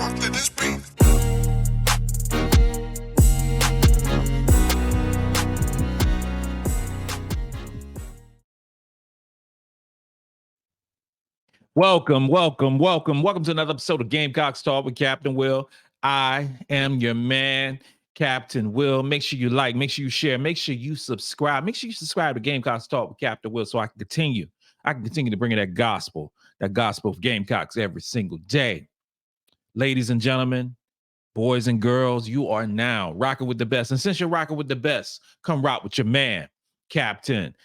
after this beat. Welcome to another episode of Gamecocks Talk with Captain Will. I am your man, Captain Will. Make sure you like, make sure you share, make sure you subscribe. Make sure you subscribe to Gamecocks Talk with Captain Will so I can continue to bring you that gospel of Gamecocks every single day. Ladies and gentlemen, boys and girls, you are now rocking with the best. And since you're rocking with the best, come rock with your man, Captain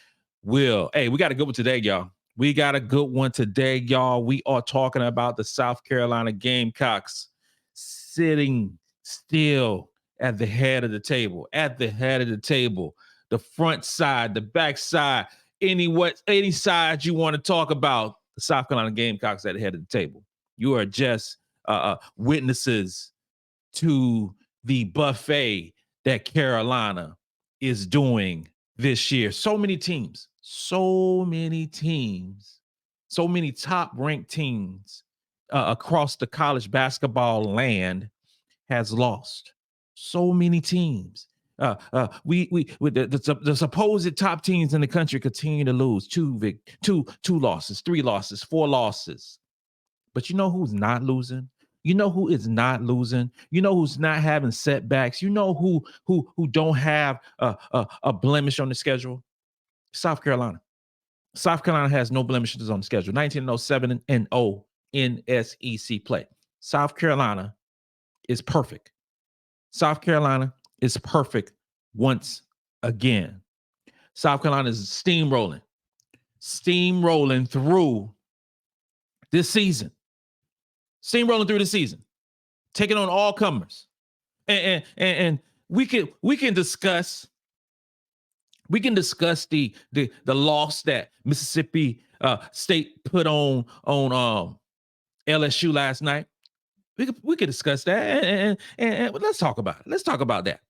Will. Hey, we got a good one today, y'all. We got a good one today, y'all. We are talking about the South Carolina Gamecocks sitting still at the head of the table, the front side, the back side, any side you want to talk about. The South Carolina Gamecocks at the head of the table. You are just witnesses to the buffet that Carolina is doing this year. So many top-ranked teams across the college basketball land has lost. So many teams. The supposed top teams in the country continue to lose. Two losses, 3 losses, 4 losses. But you know who's not losing? You know who is not losing? You know who's not having setbacks? You know who don't have a blemish on the schedule? South Carolina. South Carolina has no blemishes on the schedule. 19-0, 7-0 in SEC play. South Carolina is perfect. South Carolina is perfect once again. South Carolina is steamrolling through this season. Taking on all comers. And we can discuss the loss that Mississippi State put on LSU last night. We could discuss that and let's talk about it. Let's talk about that.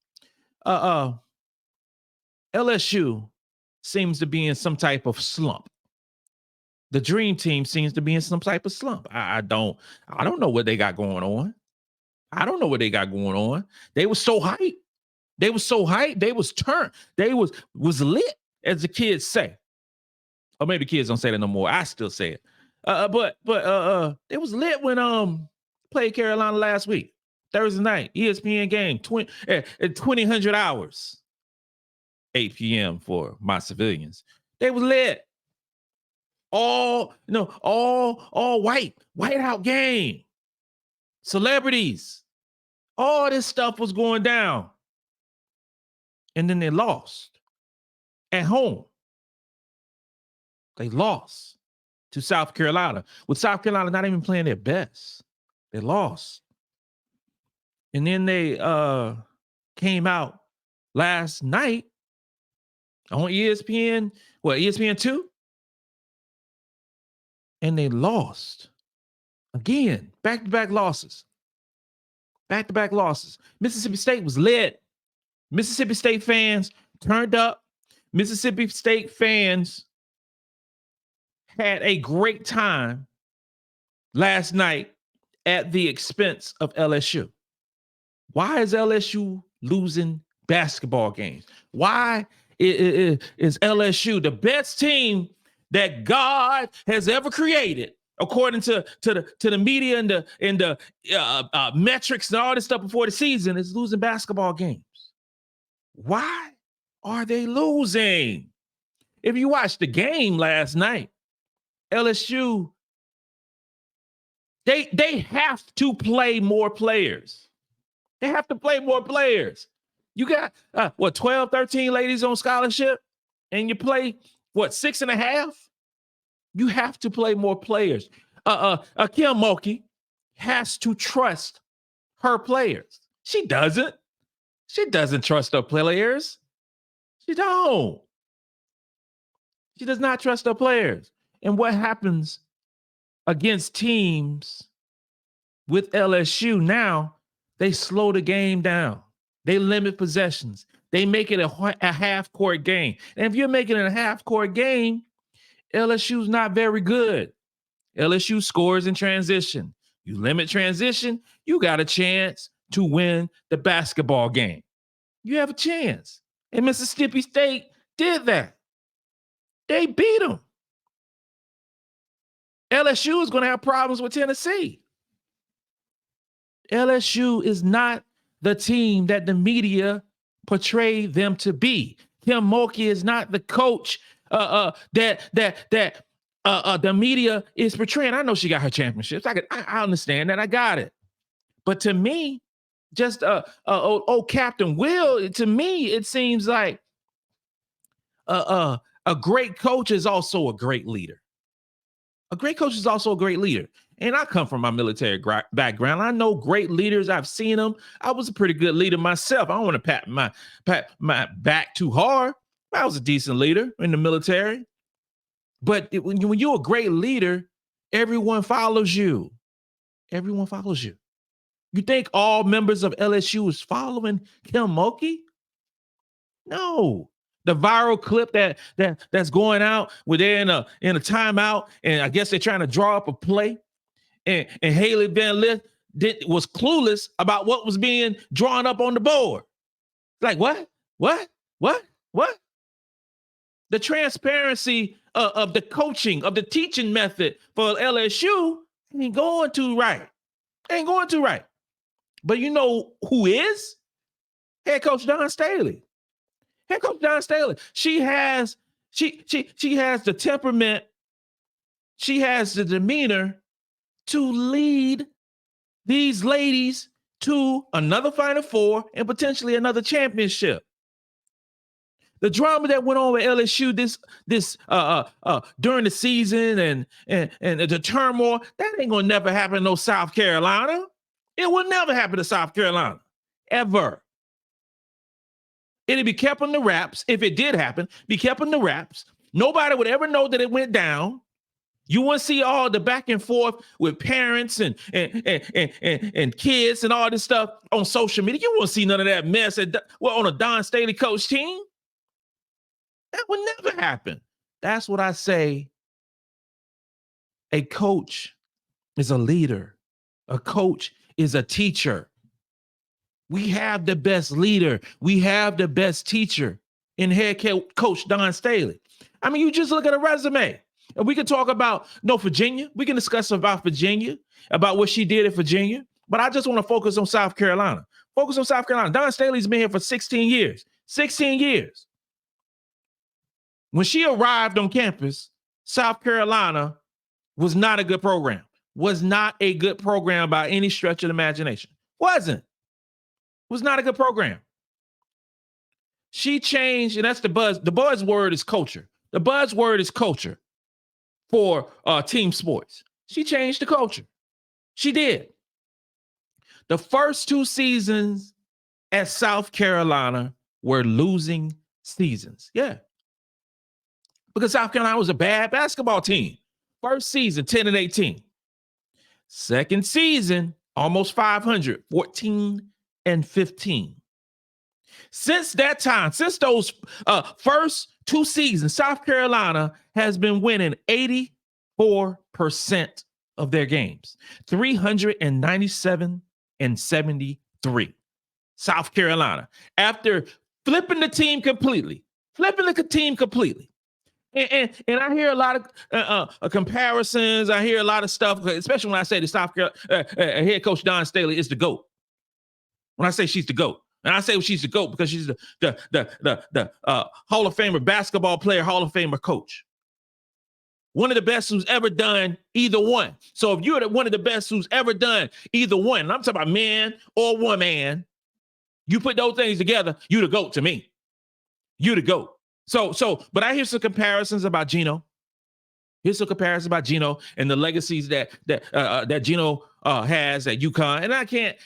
LSU seems to be in some type of slump. The dream team seems to be in some type of slump. I don't know what they got going on. They were so hyped. They was turned. They was lit, as the kids say. Or maybe the kids don't say that no more. I still say it. But it was lit when played Carolina last week, Thursday night, ESPN game, 2000 hours, 8 p.m. for my civilians. They was lit. All white out game. Celebrities. All this stuff was going down. And then they lost at home. They lost to South Carolina, with South Carolina not even playing their best. They lost. And then they came out last night on ESPN, ESPN 2? And they lost. Again, back-to-back losses. Mississippi State was lit. Mississippi State fans turned up. Mississippi State fans had a great time last night at the expense of LSU. Why is LSU losing basketball games? Why is LSU the best team that God has ever created, according to the media and the metrics and all this stuff before the season, is losing basketball games? Why are they losing? If you watched the game last night, LSU, they have to play more players. You got 12, 13 ladies on scholarship, and you play 6.5? You have to play more players. Kim Mulkey has to trust her players. She doesn't trust her players. She does not trust her players. And what happens against teams with LSU now, they slow the game down. They limit possessions. They make it a half-court game. And if you're making it a half-court game, LSU's not very good. LSU scores in transition. you limit transition, you got a chance to win the basketball game. You have a chance. And Mississippi State did that. They beat them. LSU is going to have problems with Tennessee. LSU is not the team that the media portray them to be. Kim Mulkey is not the coach that the media is portraying. I know she got her championships. I understand that. I got it. But to me, just Captain Will, to me, it seems like a great coach is also a great leader. A great coach is also a great leader. And I come from my military background. I know great leaders. I've seen them. I was a pretty good leader myself. I don't want to pat my back too hard. I was a decent leader in the military. But when you're a great leader, everyone follows you. Everyone follows you. You think all members of LSU is following Kim Mulkey? No. The viral clip that's going out where they're in a timeout, and I guess they're trying to draw up a play, and Haley Van Lith was clueless about what was being drawn up on the board. Like, what? The transparency of the coaching, of the teaching method for LSU ain't going too right. But you know who is? Head coach Dawn Staley. She has the temperament, she has the demeanor to lead these ladies to another Final Four and potentially another championship. The drama that went on with LSU this during the season and the turmoil, that ain't gonna never happen in no South Carolina. It will never happen to South Carolina, ever. It'd be kept on the wraps. If it did happen, be kept on the wraps. Nobody would ever know that it went down. You wouldn't see all the back and forth with parents and kids and all this stuff on social media. You won't see none of that mess on a Dawn Staley coach team. That would never happen. That's what I say. A coach is a leader. A coach is a teacher. We have the best leader. We have the best teacher in head coach Dawn Staley. I mean, you just look at a resume. And we can talk about Virginia. We can discuss about Virginia, about what she did at Virginia. But I just want to focus on South Carolina. Dawn Staley's been here for 16 years. 16 years. When she arrived on campus, South Carolina was not a good program. Was not a good program by any stretch of the imagination. Was not a good program. She changed, and that's the buzz. The buzzword is culture. The buzzword is culture for team sports. She changed the culture. She did. The first 2 seasons at South Carolina were losing seasons. Yeah. Because South Carolina was a bad basketball team. First season, 10-18. Second season, almost 500, 14-15. Since that time, since those first 2 seasons, South Carolina has been winning 84% of their games. 397-73. South Carolina. After flipping the team completely. And I hear a lot of comparisons. I hear a lot of stuff, especially when I say the South Carolina head coach Dawn Staley is the GOAT. When I say she's the GOAT, and I say she's the GOAT because she's the Hall of Famer basketball player, Hall of Famer coach. One of the best who's ever done either one. So if you're one of the best who's ever done either one, and I'm talking about man or woman, you put those things together, you the GOAT to me. You the GOAT. But I hear some comparisons about Gino. Here's some comparisons about Gino and the legacies that Gino has at UConn. And I can't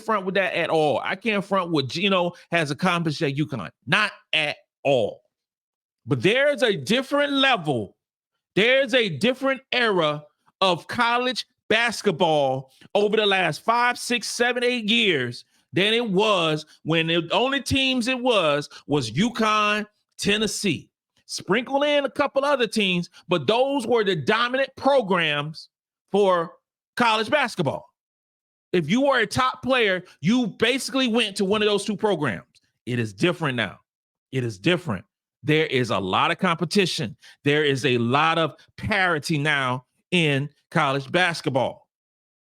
front with that at all. I can't front what Gino has accomplished at UConn. Not at all. But there's a different level. There's a different era of college basketball over the last 5, 6, 7, 8 years than it was when the only teams it was UConn, Tennessee. Sprinkle in a couple other teams, but those were the dominant programs for college basketball. If you were a top player, you basically went to one of those two programs. It is different now. It is different. There is a lot of competition. There is a lot of parity now in college basketball.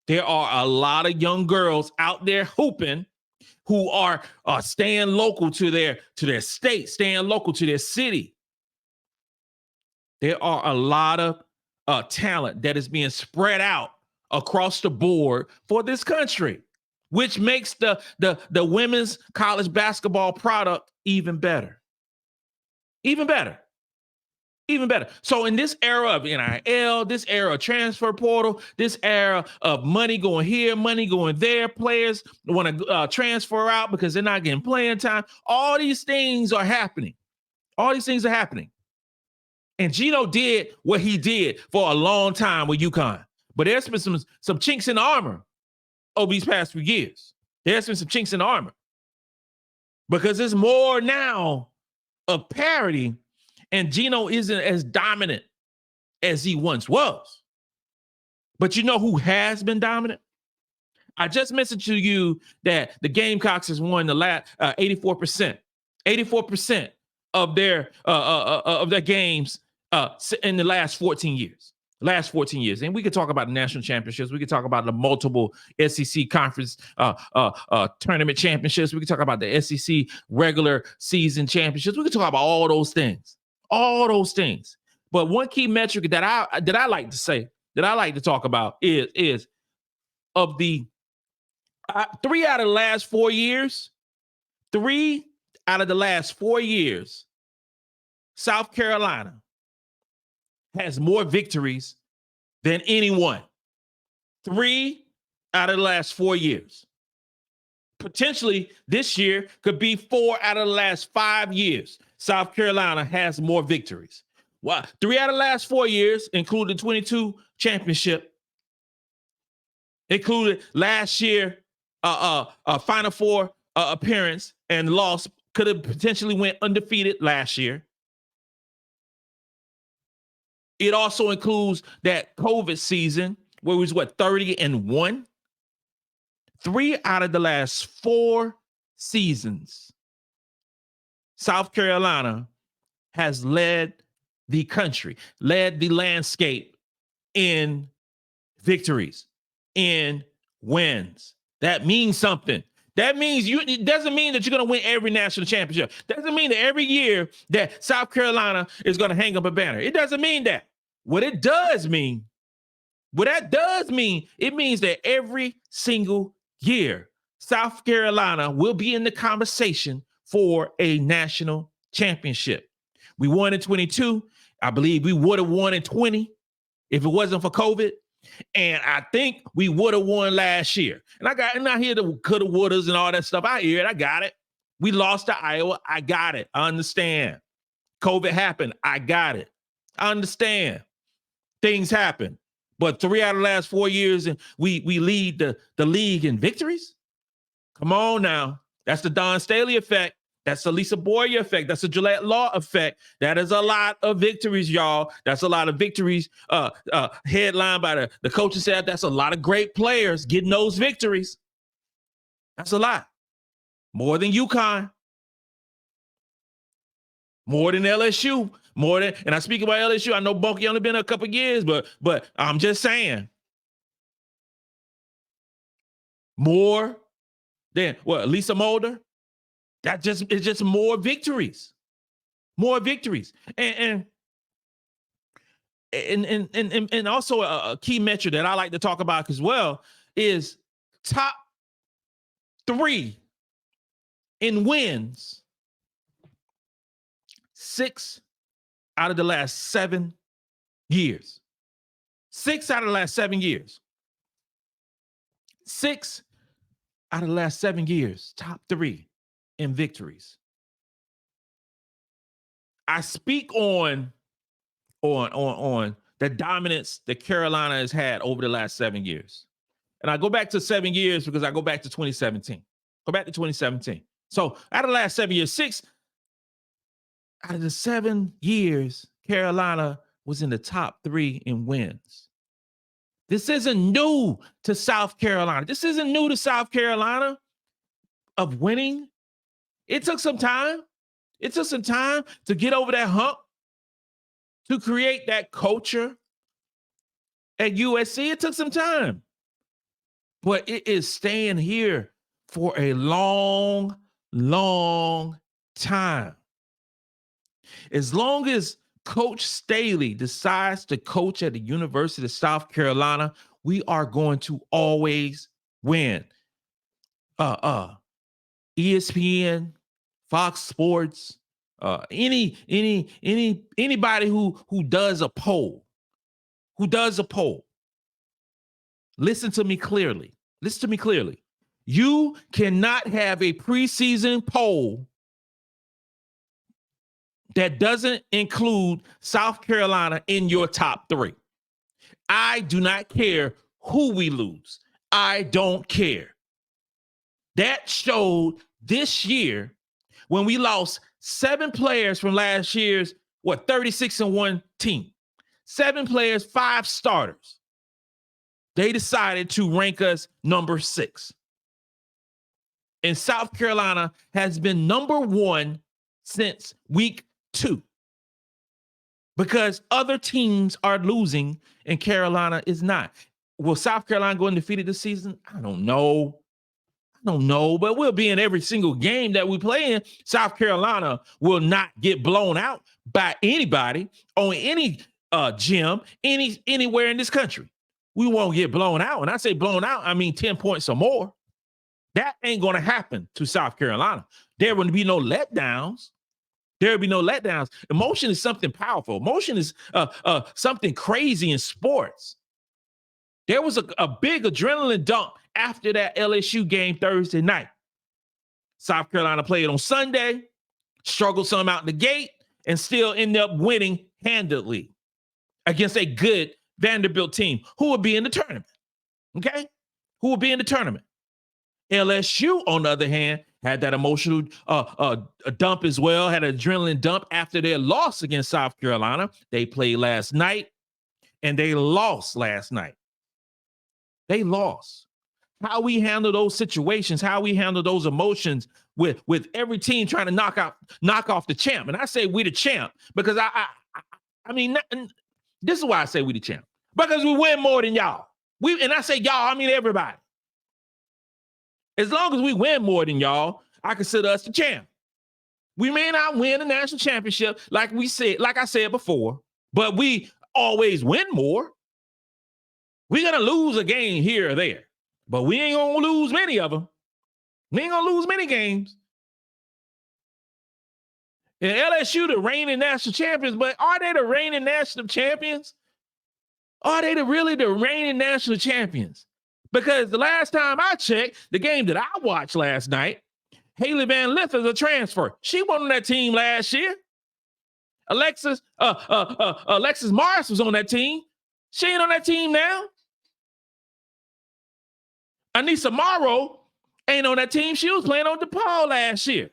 There are a lot of young girls out there hooping who are staying local to their state, staying local to their city. There are a lot of talent that is being spread out across the board for this country, which makes the women's college basketball product even better. Even better. Even better. So in this era of NIL, this era of transfer portal, this era of money going here, money going there, players want to transfer out because they're not getting playing time. All these things are happening. All these things are happening. And Gino did what he did for a long time with UConn. But there's been some chinks in the armor over these past few years. There's been some chinks in the armor. Because there's more now of parity, and Gino isn't as dominant as he once was. But you know who has been dominant? I just mentioned to you that the Gamecocks has won the last 84%. 84% of their games in the last 14 years. Last 14 years. And we could talk about the national championships. We could talk about the multiple SEC conference tournament championships. We could talk about the SEC regular season championships. We could talk about all those things. All those things. But one key metric that I like to say, that I like to talk about is of the 3 out of the last 4 years, 3 out of the last 4 years, South Carolina has more victories than anyone. 3 out of the last 4 years. Potentially this year could be 4 out of the last 5 years. South Carolina has more victories. Well, 3 out of the last 4 years, including 22 championship, included last year a Final Four appearance and loss. Could have potentially went undefeated last year. It also includes that COVID season where it was 30-1. 3 out of the last 4 seasons, South Carolina has led the country, led the landscape in victories, in wins. That means something. That means it doesn't mean that you're going to win every national championship. Doesn't mean that every year that South Carolina is going to hang up a banner. It doesn't mean that. What that does mean, it means that every single year, South Carolina will be in the conversation for a national championship. We won in 22. I believe we would have won in 20 if it wasn't for COVID. And I think we would have won last year. And I'm not here to coulda, wouldas and all that stuff. I hear it. I got it. We lost to Iowa. I got it. I understand. COVID happened. I got it. I understand. Things happen. But 3 out of the last 4 years, and we lead the league in victories? Come on now. That's the Dawn Staley effect. That's the Lisa Boyer effect. That's the Gillette Law effect. That is a lot of victories, y'all. That's a lot of victories. Headlined by the coaching staff. That's a lot of great players getting those victories. That's a lot. More than UConn. More than LSU. More than, and I speak about LSU. I know Bunky only been a couple years, but I'm just saying. More than Lisa Mulder. It's just more victories. More victories. And also a key metric that I like to talk about as well is top 3 in wins. 6 out of the last 7 years. 6 out of the last 7 years. 6 out of the last 7 years, top 3 in victories. I speak on the dominance that Carolina has had over the last 7 years. And I go back to 7 years because I go back to 2017. Go back to 2017. So out of the last 7 years, 6 out of the 7 years, Carolina was in the top 3 in wins. This isn't new to South Carolina. This isn't new to South Carolina of winning. It took some time. It took some time to get over that hump, to create that culture at USC. It took some time. But it is staying here for a long, long time. As long as Coach Staley decides to coach at the University of South Carolina, we are going to always win. ESPN, Fox Sports, anybody who does a poll, listen to me clearly. Listen to me clearly. You cannot have a preseason poll that doesn't include South Carolina in your top 3. I do not care who we lose. I don't care. That showed this year when we lost 7 players from last year's, 36-1 team. 7 players, 5 starters. They decided to rank us number 6. And South Carolina has been number 1 since week 2. Because other teams are losing and Carolina is not. Will South Carolina go undefeated this season? I don't know, but we'll be in every single game that we play in. South Carolina will not get blown out by anybody on any gym, anywhere in this country. We won't get blown out. When I say blown out, I mean 10 points or more. That ain't going to happen to South Carolina. There will be no letdowns. There will be no letdowns. Emotion is something powerful. Emotion is something crazy in sports. There was a big adrenaline dump after that LSU game Thursday night. South Carolina played on Sunday, struggled some out the gate, and still ended up winning handily against a good Vanderbilt team who will be in the tournament. Okay? Who will be in the tournament. LSU, on the other hand, had that emotional dump as well, had an adrenaline dump after their loss against South Carolina. They played last night, and they lost last night. They lost. How we handle those situations, how we handle those emotions with every team trying to knock off the champ. And I say we the champ because I mean, this is why I say we the champ. Because we win more than y'all. And I say y'all, I mean everybody. As long as we win more than y'all, I consider us the champ. We may not win the national championship like I said before, but we always win more. We're going to lose a game here or there, but we ain't going to lose many of them. We ain't going to lose many games. And LSU, the reigning national champions, but are they the reigning national champions? Are they really the reigning national champions? Because the last time I checked, the game that I watched last night, Haley Van Lith is a transfer. She wasn't on that team last year. Alexis Morris was on that team. She ain't on that team now. Anissa Morrow ain't on that team. She was playing on DePaul last year.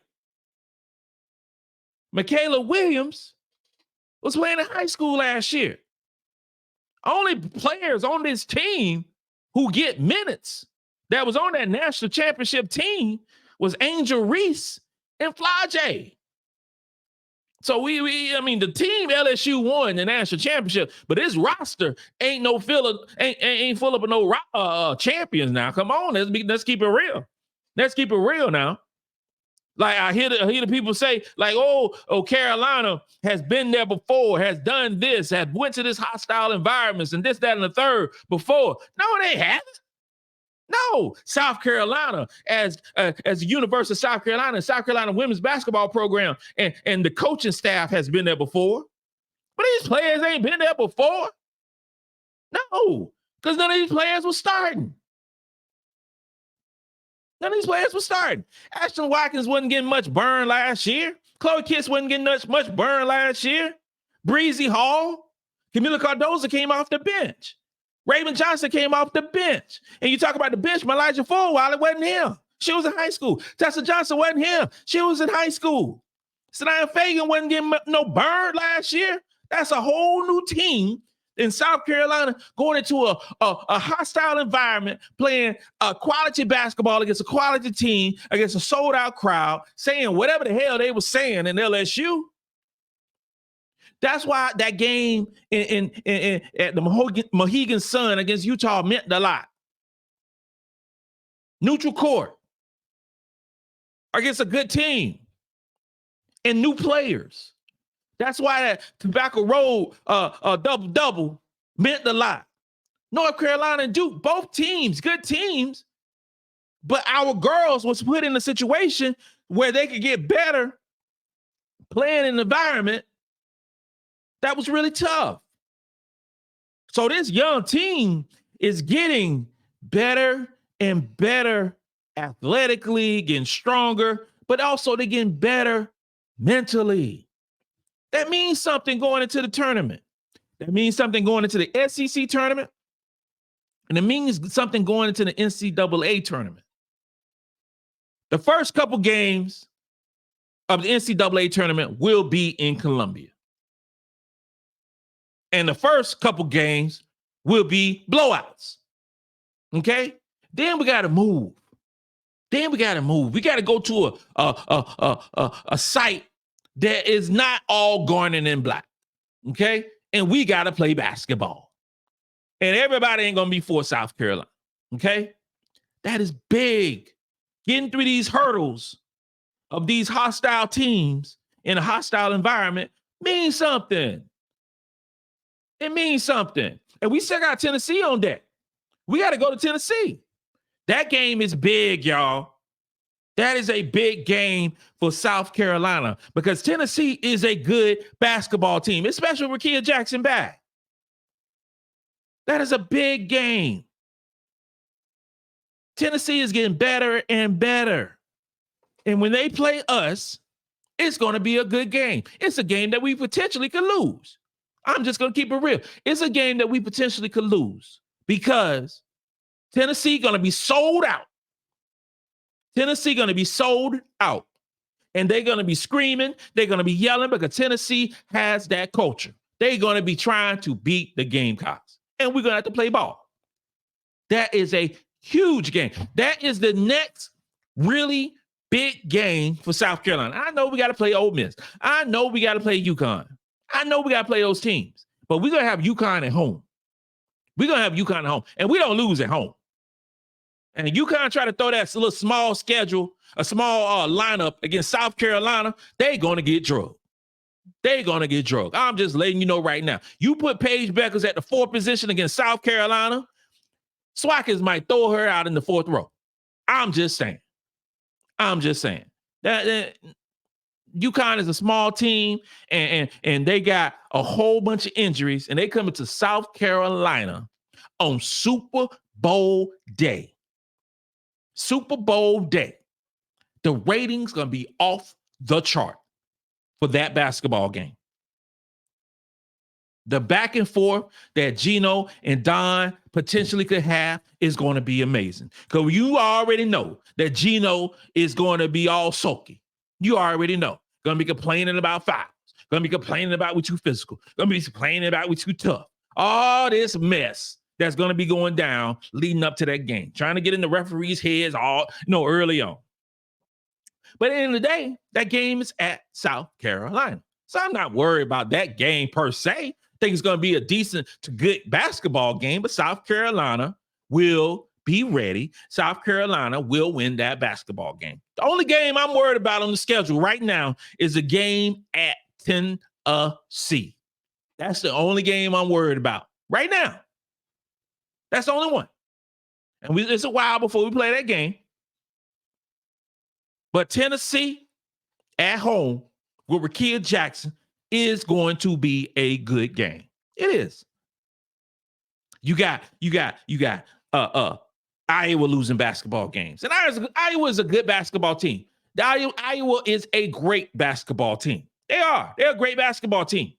Michaela Williams was playing in high school last year. Only players on this team who get minutes that was on that national championship team was Angel Reese and Flage. So the team LSU won the national championship, but this roster ain't full of no champions now. Come on, let's keep it real. Let's keep it real now. Like I hear the people say, like, oh, Carolina has been there before, has done this, has went to this hostile environments and this, that, and the third before. No, they haven't. No, South Carolina, as the University of South Carolina women's basketball program and the coaching staff has been there before. But these players ain't been there before. No, because none of these players were starting. Ashlyn Watkins wasn't getting much burn last year. Chloe Kiss wasn't getting much burn last year. Bree Hall, Kamilla Cardoso came off the bench. Raven Johnson came off the bench. And you talk about the bench, MiLaysia Fulwiley wasn't here. She was in high school. Tessa Johnson wasn't here. She was in high school. Sania Feigin wasn't getting no burn last year. That's a whole new team in South Carolina, going into a hostile environment, playing a quality basketball against a quality team, against a sold-out crowd, saying whatever the hell they were saying in LSU. That's why that game at the Mohegan Sun against Utah meant a lot. Neutral court against a good team and new players. That's why that Tobacco Road double-double meant a lot. North Carolina and Duke, both teams, good teams, but our girls was put in a situation where they could get better playing in an environment that was really tough. So this young team is getting better and better athletically, getting stronger, but also they're getting better mentally. That means something going into the tournament. That means something going into the SEC tournament. And it means something going into the NCAA tournament. The first couple games of the NCAA tournament will be in Columbia. And the first couple games will be blowouts. Okay? Then we got to move. We got to go to a site that is not all garnet and black. Okay? And we got to play basketball. And everybody ain't going to be for South Carolina. Okay? That is big. Getting through these hurdles of these hostile teams in a hostile environment means something. It means something. And we still got Tennessee on deck. We got to go to Tennessee. That game is big, y'all. That is a big game for South Carolina because Tennessee is a good basketball team, especially with Kia Jackson back. That is a big game. Tennessee is getting better and better. And when they play us, it's going to be a good game. It's a game that we potentially could lose. I'm just going to keep it real. It's a game that we potentially could lose because Tennessee going to be sold out. Tennessee going to be sold out. And they're going to be screaming. They're going to be yelling because Tennessee has that culture. They're going to be trying to beat the Gamecocks. And we're going to have to play ball. That is a huge game. That is the next really big game for South Carolina. I know we got to play Ole Miss. I know we got to play UConn. I know we got to play those teams. But we're going to have UConn at home. We're going to have UConn at home. And we don't lose at home. And UConn try to throw that little small schedule, a small lineup against South Carolina, they're going to get drugged. They're going to get drugged. I'm just letting you know right now. You put Paige Beckers at the 4th position against South Carolina, Swackers might throw her out in the 4th row. I'm just saying. That UConn is a small team, and they got a whole bunch of injuries, and they coming to South Carolina on Super Bowl day. Super Bowl day. The ratings going to be off the chart for that basketball game. The back and forth that Gino and Dawn potentially could have is going to be amazing. Because you already know that Gino is going to be all sulky. You already know. Going to be complaining about fouls. Going to be complaining about we too physical. Going to be complaining about we too tough. All this mess that's going to be going down leading up to that game. Trying to get in the referees' heads early on. But at the end of the day, that game is at South Carolina. So I'm not worried about that game per se. I think it's going to be a decent to good basketball game, but South Carolina will be ready. South Carolina will win that basketball game. The only game I'm worried about on the schedule right now is a game at Tennessee. That's the only game I'm worried about right now. That's the only one. And it's a while before we play that game. But Tennessee at home with Rakia Jackson is going to be a good game. It is. You got Iowa losing basketball games. And Iowa is a good basketball team. Iowa is a great basketball team. They're a great basketball team.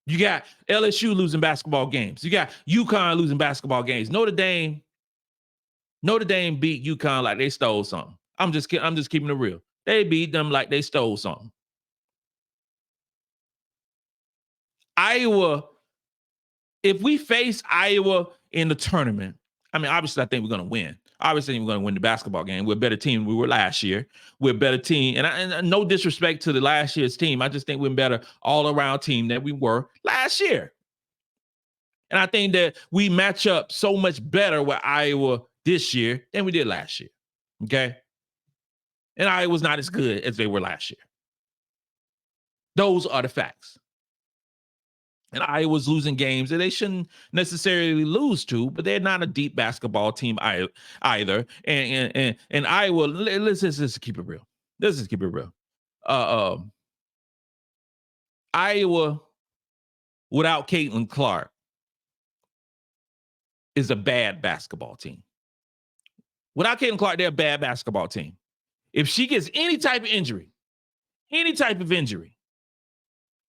You got LSU losing basketball games. You got UConn losing basketball games. Notre Dame beat UConn like they stole something. I'm just keeping it real. They beat them like they stole something. Iowa, if we face Iowa in the tournament, I mean, obviously, I think we're going to win. Obviously, we're going to win the basketball game. We're a better team than we were last year. We're a better team. And no disrespect to the last year's team. I just think we're a better all-around team than we were last year. And I think that we match up so much better with Iowa this year than we did last year. Okay? And Iowa's not as good as they were last year. Those are the facts. And Iowa's losing games that they shouldn't necessarily lose to, but they're not a deep basketball team either. And Iowa, let's just keep it real. Let's just keep it real. Iowa, without Caitlin Clark, is a bad basketball team. Without Caitlin Clark, they're a bad basketball team. If she gets any type of injury,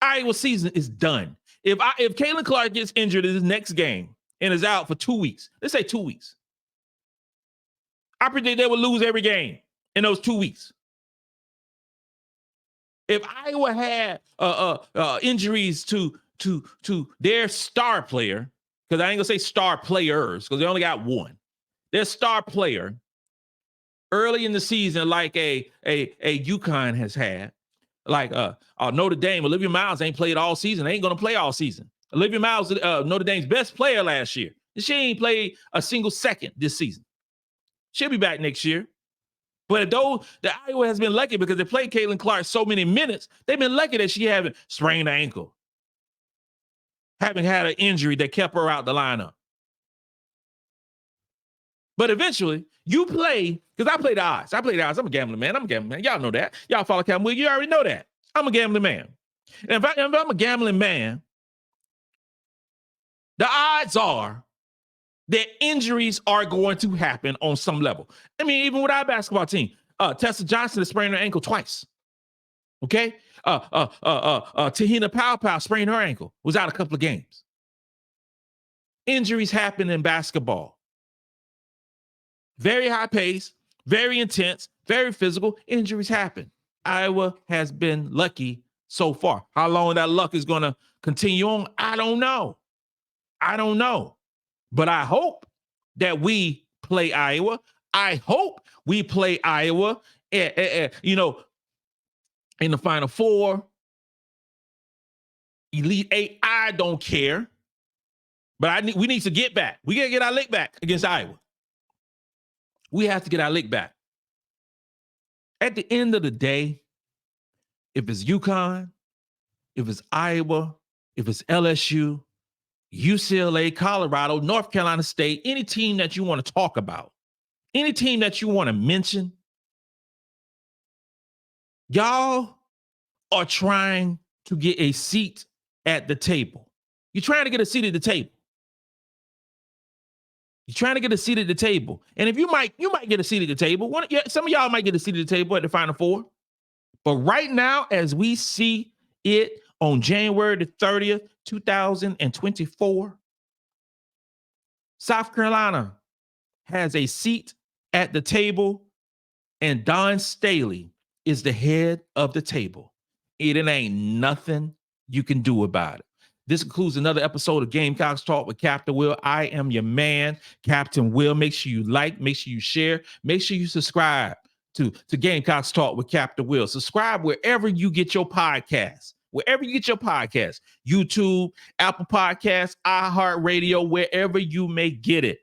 Iowa season is done. If Caitlin Clark gets injured in this next game and is out for 2 weeks, let's say 2 weeks, I predict they will lose every game in those 2 weeks. If Iowa had injuries to their star player, because I ain't gonna say star players, because they only got one, their star player early in the season, like a UConn has had. Like Notre Dame, Olivia Miles ain't played all season. They ain't going to play all season. Olivia Miles, Notre Dame's best player last year. She ain't played a single second this season. She'll be back next year. But the Iowa has been lucky because they played Caitlin Clark so many minutes. They've been lucky that she haven't sprained her ankle, haven't had an injury that kept her out the lineup. But eventually, you play, because I play the odds. I'm a gambling man. Y'all know that. Y'all follow Cam Will. You already know that. I'm a gambling man. And if I'm a gambling man, the odds are that injuries are going to happen on some level. I mean, even with our basketball team, Tessa Johnson has sprained her ankle twice. Okay? Te-Hina Paopao sprained her ankle, was out a couple of games. Injuries happen in basketball. Very high pace, very intense, very physical. Injuries happen. Iowa has been lucky so far. How long that luck is going to continue on, I don't know. But I hope that we play Iowa. I hope we play Iowa, in the Final Four, Elite Eight. I don't care. But we need to get back. We got to get our lick back against Iowa. We have to get our lick back. At the end of the day, if it's UConn, if it's Iowa, if it's LSU, UCLA, Colorado, North Carolina State, any team that you want to talk about, any team that you want to mention, y'all are trying to get a seat at the table. You're trying to get a seat at the table. You're trying to get a seat at the table. And if you might get a seat at the table. Some of y'all might get a seat at the table at the Final Four. But right now, as we see it on January the 30th, 2024, South Carolina has a seat at the table, and Dawn Staley is the head of the table. It ain't nothing you can do about it. This concludes another episode of Gamecocks Talk with Captain Will. I am your man, Captain Will. Make sure you like, make sure you share, make sure you subscribe to Gamecocks Talk with Captain Will. Subscribe wherever you get your podcasts. YouTube, Apple Podcasts, iHeartRadio, wherever you may get it.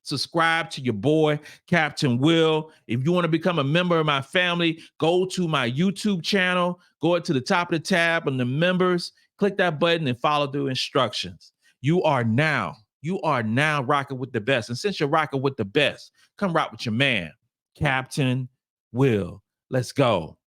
Subscribe to your boy, Captain Will. If you want to become a member of my family, go to my YouTube channel, go to the top of the tab on the members, click that button and follow the instructions. You are now rocking with the best. And since you're rocking with the best, come rock with your man, Captain Will. Let's go.